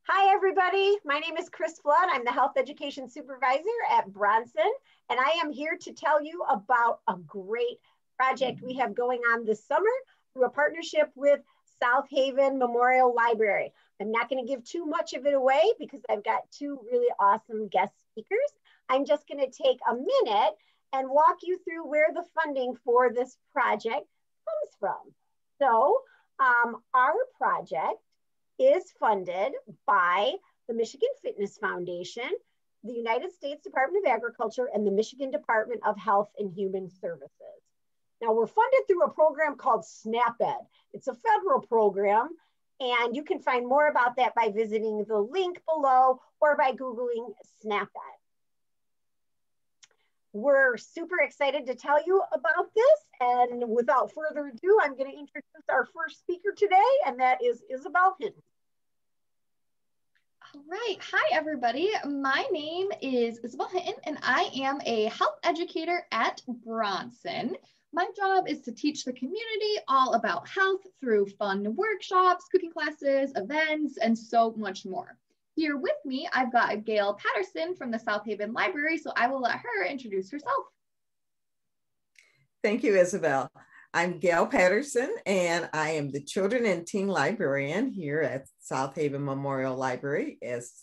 Hi, everybody. My name is Chris Flood. I'm the Health Education Supervisor at Bronson, and I am here to tell you about a great project we have going on this summer through a partnership with South Haven Memorial Library. I'm not going to give too much of it away because I've got two really awesome guest speakers. I'm just going to take a minute and walk you through where the funding for this project comes from. So, our project is funded by the Michigan Fitness Foundation, the United States Department of Agriculture, and the Michigan Department of Health and Human Services. Now, we're funded through a program called SNAP-Ed. It's a federal program, and you can find more about that by visiting the link below or by Googling SNAP-Ed. We're super excited to tell you about this, and without further ado, I'm going to introduce our first speaker today, and that is Isabel Hinton. All right. Hi, everybody. My name is Isabel Hinton, and I am a health educator at Bronson. My job is to teach the community all about health through fun workshops, cooking classes, events, and so much more. Here with me, I've got Gail Patterson from the South Haven Library, so I will let her introduce herself. Thank you, Isabel. I'm Gail Patterson, and I am the Children and Teen Librarian here at South Haven Memorial Library, as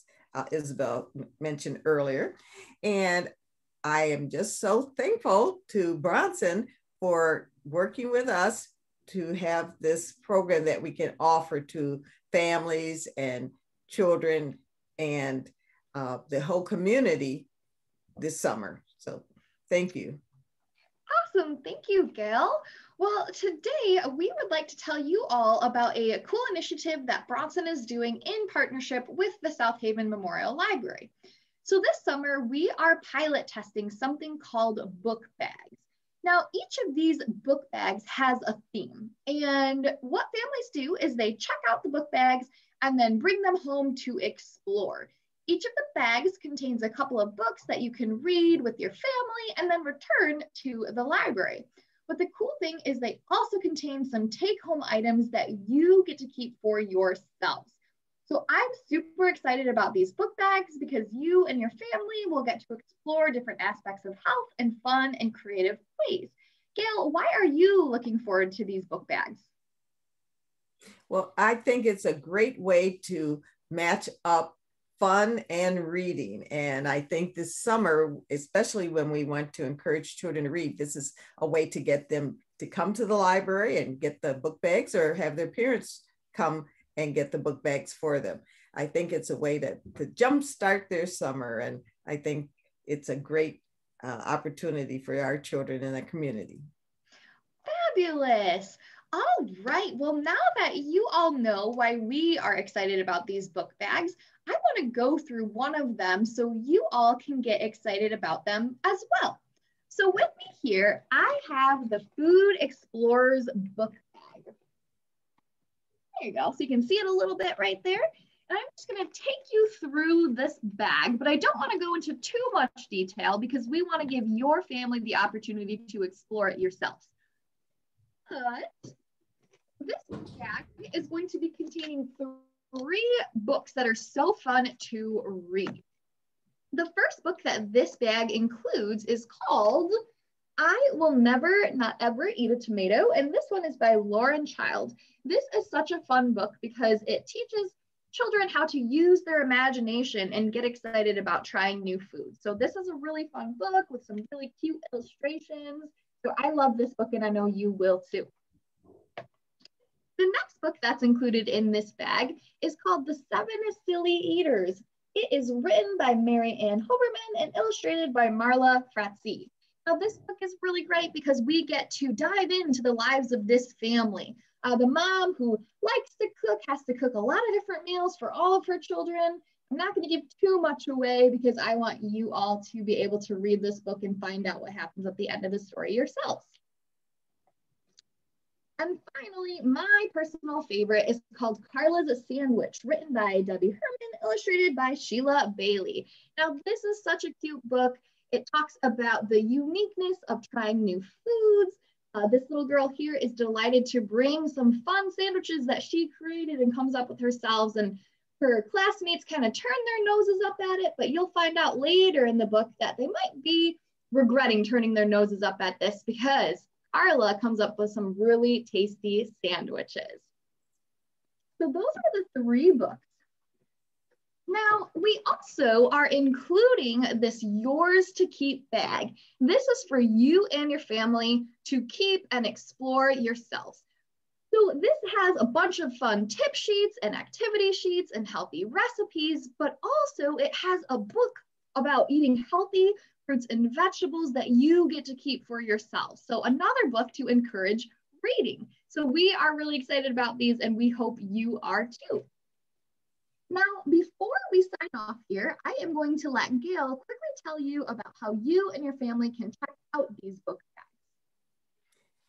Isabel mentioned earlier. And I am just so thankful to Bronson for working with us to have this program that we can offer to families and children and the whole community this summer. So thank you. Awesome. Thank you, Gail. Well, today we would like to tell you all about a cool initiative that Bronson is doing in partnership with the South Haven Memorial Library. So this summer, we are pilot testing something called book bags. Now, each of these book bags has a theme. And what families do is they check out the book bags and then bring them home to explore. Each of the bags contains a couple of books that you can read with your family and then return to the library. But the cool thing is they also contain some take-home items that you get to keep for yourselves. So I'm super excited about these book bags because you and your family will get to explore different aspects of health and fun and creative ways. Gail, why are you looking forward to these book bags? Well, I think it's a great way to match up fun and reading. And I think this summer, especially when we want to encourage children to read, this is a way to get them to come to the library and get the book bags or have their parents come and get the book bags for them. I think it's a way to jumpstart their summer. And I think it's a great opportunity for our children in the community. Fabulous. All right. Well, now that you all know why we are excited about these book bags, I want to go through one of them so you all can get excited about them as well. So with me here, I have the Food Explorers book bag. There you go. So you can see it a little bit right there. And I'm just going to take you through this bag, but I don't want to go into too much detail because we want to give your family the opportunity to explore it yourselves. But this bag is going to be containing 3 books that are so fun to read. The first book that this bag includes is called I Will Never Not Ever Eat a Tomato, and this one is by Lauren Child. This is such a fun book because it teaches children how to use their imagination and get excited about trying new foods. So this is a really fun book with some really cute illustrations. So I love this book and I know you will too. The next book that's included in this bag is called The 7 Silly Eaters. It is written by Mary Ann Hoberman and illustrated by Marla Fratzi. Now this book is really great because we get to dive into the lives of this family. The mom who likes to cook has to cook a lot of different meals for all of her children. I'm not going to give too much away because I want you all to be able to read this book and find out what happens at the end of the story yourselves. And finally, my personal favorite is called Carla's Sandwich, written by Debbie Herman, illustrated by Sheila Bailey. Now, this is such a cute book. It talks about the uniqueness of trying new foods. This little girl here is delighted to bring some fun sandwiches that she created and comes up with herself. And her classmates kind of turn their noses up at it, but you'll find out later in the book that they might be regretting turning their noses up at this because Carla comes up with some really tasty sandwiches. So those are the 3 books. Now, we also are including this Yours to Keep bag. This is for you and your family to keep and explore yourselves. So this has a bunch of fun tip sheets and activity sheets and healthy recipes, but also it has a book about eating healthy fruits and vegetables that you get to keep for yourself. So another book to encourage reading. So we are really excited about these and we hope you are too. Now, before we sign off here, I am going to let Gail quickly tell you about how you and your family can check out these book bags.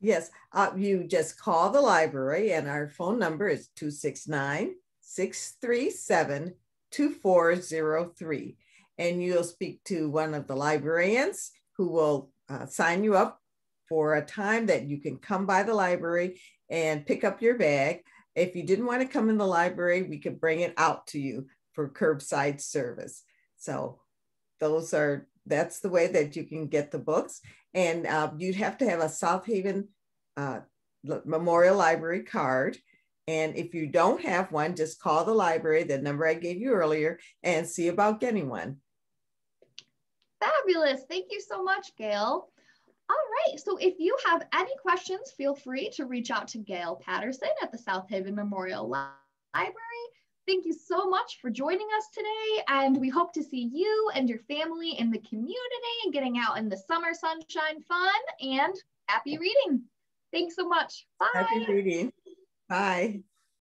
Yes, you just call the library and our phone number is 269-637-2403. And you'll speak to one of the librarians who will sign you up for a time that you can come by the library and pick up your bag. If you didn't want to come in the library, we could bring it out to you for curbside service. So that's the way that you can get the books. And you'd have to have a South Haven Memorial Library card. And if you don't have one, just call the library, the number I gave you earlier, and see about getting one. Fabulous. Thank you so much, Gail. All right, so if you have any questions, feel free to reach out to Gail Patterson at the South Haven Memorial Library. Thank you so much for joining us today, and we hope to see you and your family in the community and getting out in the summer sunshine fun, and happy reading. Thanks so much. Bye. Happy reading. Bye.